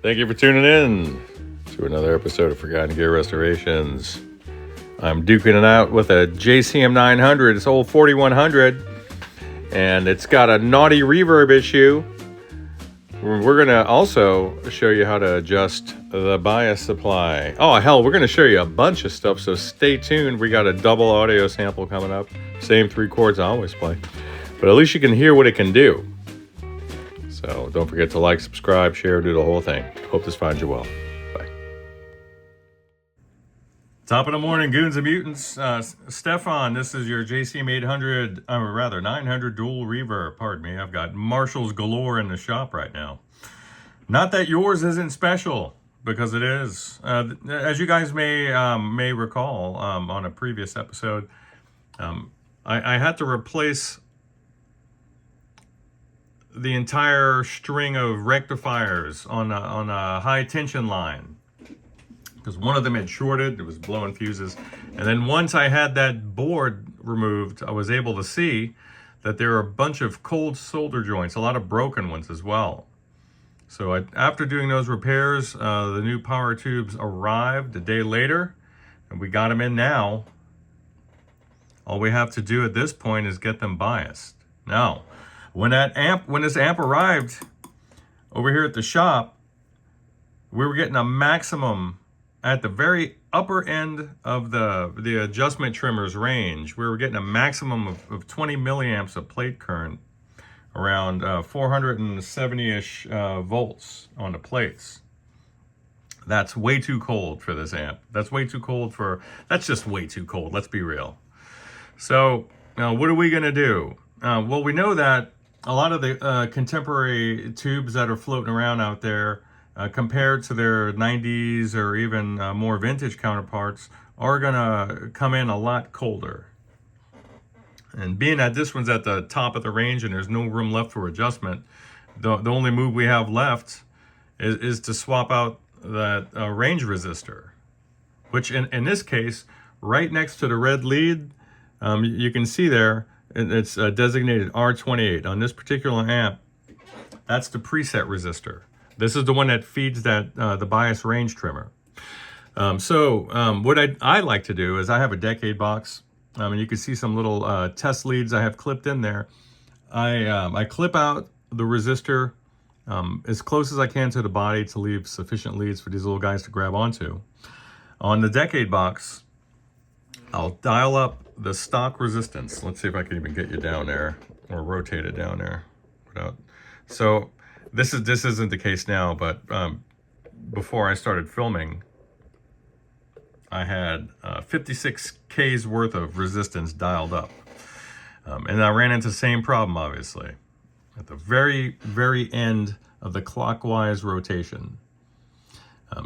Thank you for tuning in to another episode of Forgotten Gear Restorations. I'm duking it out with a JCM900. It's old 4100, and it's got a naughty reverb issue. We're going to also show you how to adjust the bias supply. Oh, hell, we're going to show you a bunch of stuff, so stay tuned. We got a double audio sample coming up. Same 3 chords I always play. But at least you can hear what it can do. So don't forget to like, subscribe, share, do the whole thing. Hope this finds you well. Bye. Top of the morning, goons and mutants. Stefan, this is your JCM800, 900 dual reverb. Pardon me, I've got Marshalls galore in the shop right now. Not that yours isn't special, because it is. As you guys may recall on a previous episode, I had to replace the entire string of rectifiers on a high tension line because one of them had shorted. It was blowing fuses, and then once I had that board removed, I was able to see that there are a bunch of cold solder joints, a lot of broken ones as well. So after doing those repairs, the new power tubes arrived a day later, and we got them in now. All we have to do at this point is get them biased. Now, when this amp arrived over here at the shop, we were getting a maximum at the very upper end of the adjustment trimmer's range. We were getting a maximum of 20 milliamps of plate current, around 470-ish volts on the plates. That's way too cold for this amp. That's just way too cold, let's be real. So now what are we gonna do? Well, we know that a lot of the contemporary tubes that are floating around out there, compared to their 90s or even more vintage counterparts, are gonna come in a lot colder. And being that this one's at the top of the range and there's no room left for adjustment, the only move we have left is to swap out that range resistor, which in this case, right next to the red lead, you can see there, it's designated R28. On this particular amp, that's the preset resistor. This is the one that feeds that the bias range trimmer. What I like to do is I have a decade box. And you can see some little test leads I have clipped in there. I clip out the resistor as close as I can to the body to leave sufficient leads for these little guys to grab onto. On the decade box, I'll dial up the stock resistance. Let's see if I can even get you down there or rotate it down there. So this isn't the case now, but before I started filming, I had 56 K's worth of resistance dialed up. And I ran into the same problem, obviously, at the very, very end of the clockwise rotation.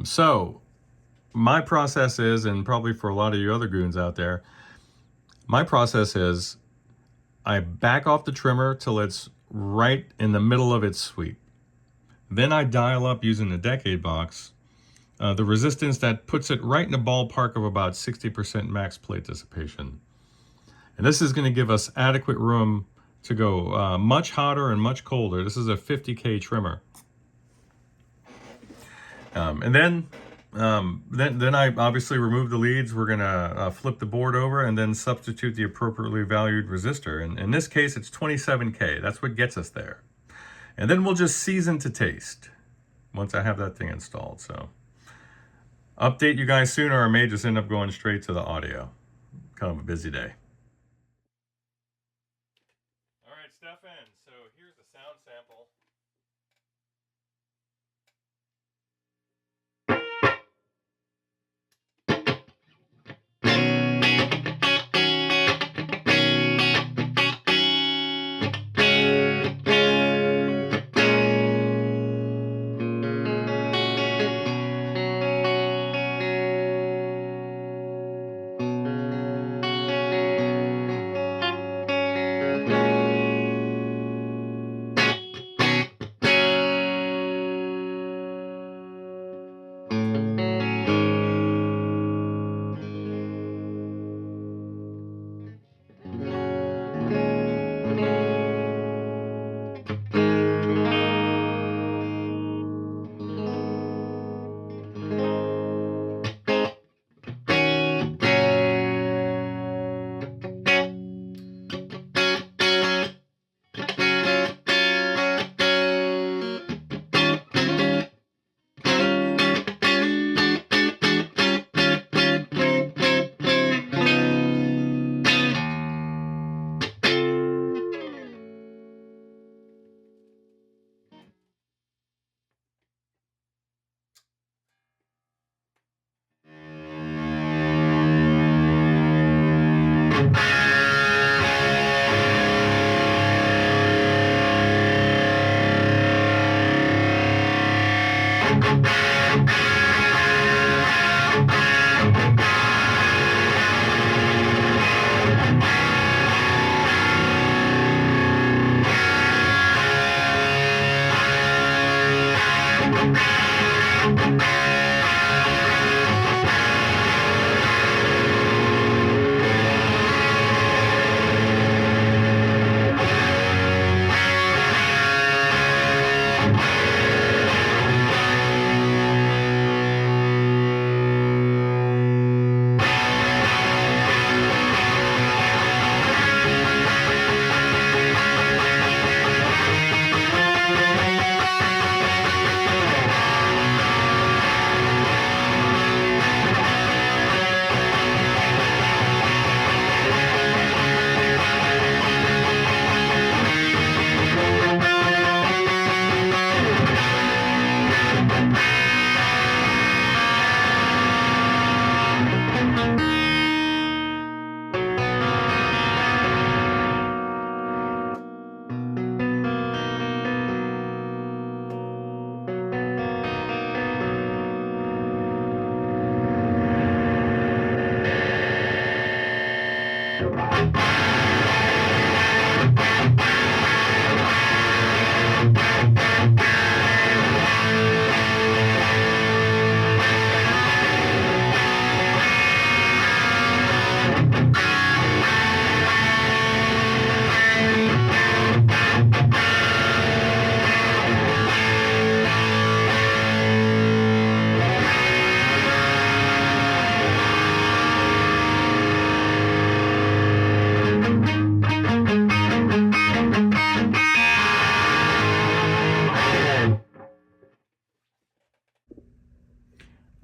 So my process is, and probably for a lot of you other goons out there, my process is I back off the trimmer till it's right in the middle of its sweep. Then I dial up using the decade box the resistance that puts it right in the ballpark of about 60% max plate dissipation. And this is going to give us adequate room to go much hotter and much colder. This is a 50K trimmer. And then I obviously remove the leads. We're gonna flip the board over and then substitute the appropriately valued resistor. And in this case, it's 27K. That's what gets us there. And then we'll just season to taste once I have that thing installed. So update you guys soon, or I may just end up going straight to the audio. Kind of a busy day. All right, Stefan. So here's the sound sample.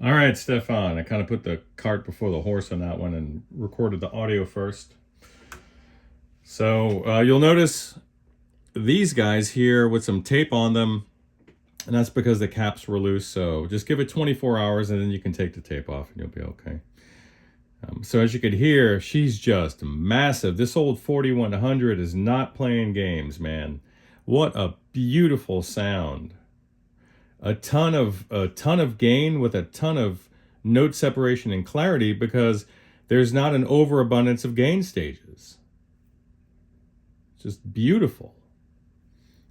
All right, Stefan, I kind of put the cart before the horse on that one and recorded the audio first. So you'll notice these guys here with some tape on them, and that's because the caps were loose. So just give it 24 hours and then you can take the tape off and you'll be okay. So as you could hear, she's just massive. This old 4100 is not playing games, man. What a beautiful sound. A ton of gain with a ton of note separation and clarity because there's not an overabundance of gain stages. Just beautiful.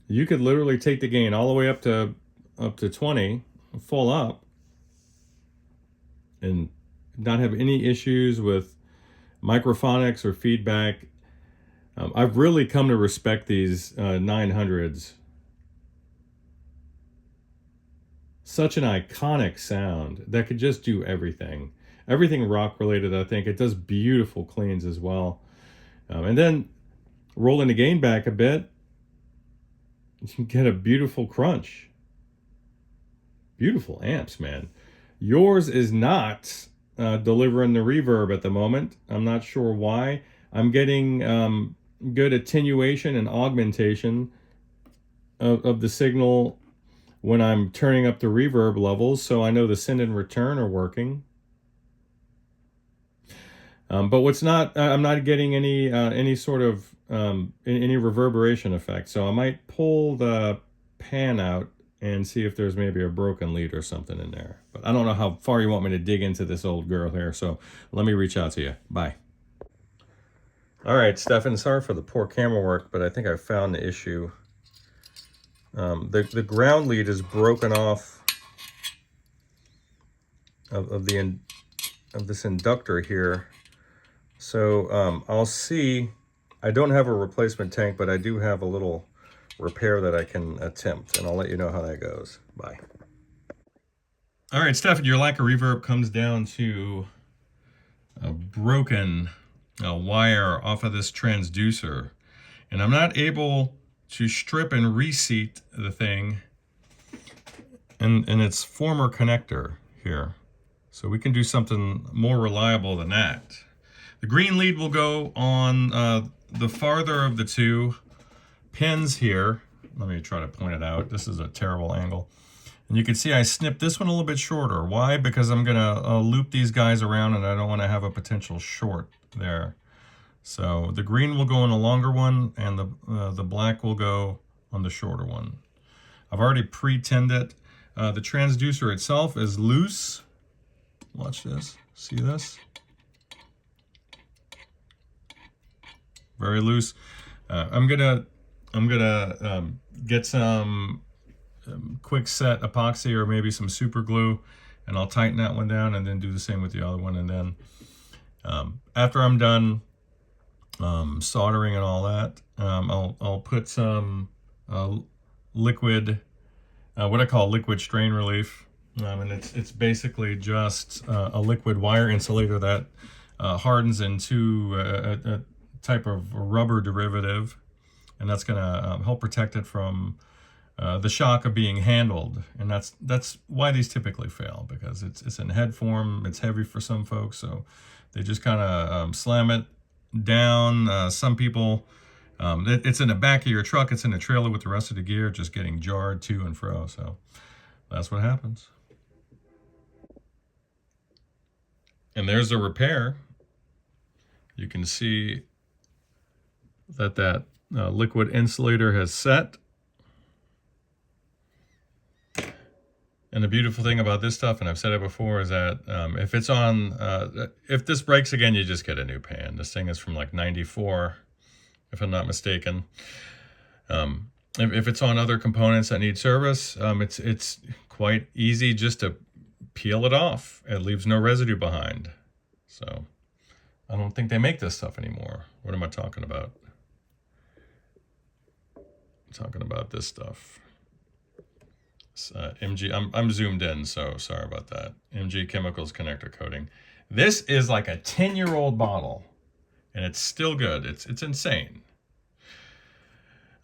You could literally take the gain all the way up to 20, full up, and not have any issues with microphonics or feedback. I've really come to respect these 900s. Such an iconic sound that could just do everything. Everything rock related, I think. It does beautiful cleans as well. And then rolling the gain back a bit, you can get a beautiful crunch. Beautiful amps, man. Yours is not delivering the reverb at the moment. I'm not sure why. I'm getting good attenuation and augmentation of the signal when I'm turning up the reverb levels, so I know the send and return are working. But what's not, I'm not getting any sort of any reverberation effect. So I might pull the pan out and see if there's maybe a broken lead or something in there. But I don't know how far you want me to dig into this old girl here. So let me reach out to you. Bye. All right, Stefan, sorry for the poor camera work, but I think I found the issue. The ground lead is broken off of this inductor here. So I'll see. I don't have a replacement tank, but I do have a little repair that I can attempt, and I'll let you know how that goes. Bye. All right, Stefan, your lack of reverb comes down to a broken wire off of this transducer, and I'm not able to strip and reseat the thing and its former connector here. So we can do something more reliable than that. The green lead will go on the farther of the two pins here. Let me try to point it out. This is a terrible angle. And you can see I snipped this one a little bit shorter. Why? Because I'm gonna loop these guys around and I don't wanna have a potential short there. So the green will go on a longer one and the black will go on the shorter one. I've already pre-tinned it. The transducer itself is loose. Watch this. See this? Very loose. I'm gonna get some quick set epoxy or maybe some super glue, and I'll tighten that one down and then do the same with the other one. And then after I'm done soldering and all that, I'll put some liquid, what I call liquid strain relief, and it's basically just a liquid wire insulator that hardens into a type of rubber derivative, and that's going to help protect it from the shock of being handled. And that's why these typically fail, because it's in head form. It's heavy for some folks, so they just kind of slam it down. Some people, it's in the back of your truck, it's in the trailer with the rest of the gear, just getting jarred to and fro. So that's what happens. And there's the repair. You can see that liquid insulator has set. And the beautiful thing about this stuff, and I've said it before, is that if it's on, if this breaks again, you just get a new pan. This thing is from like '94, if I'm not mistaken. If it's on other components that need service, it's quite easy just to peel it off. It leaves no residue behind. So I don't think they make this stuff anymore. What am I talking about? I'm talking about this stuff. MG, I'm zoomed in, so sorry about that. MG Chemicals connector coating. This is like a 10-year-old bottle, and it's still good. It's insane.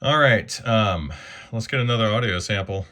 All right, let's get another audio sample.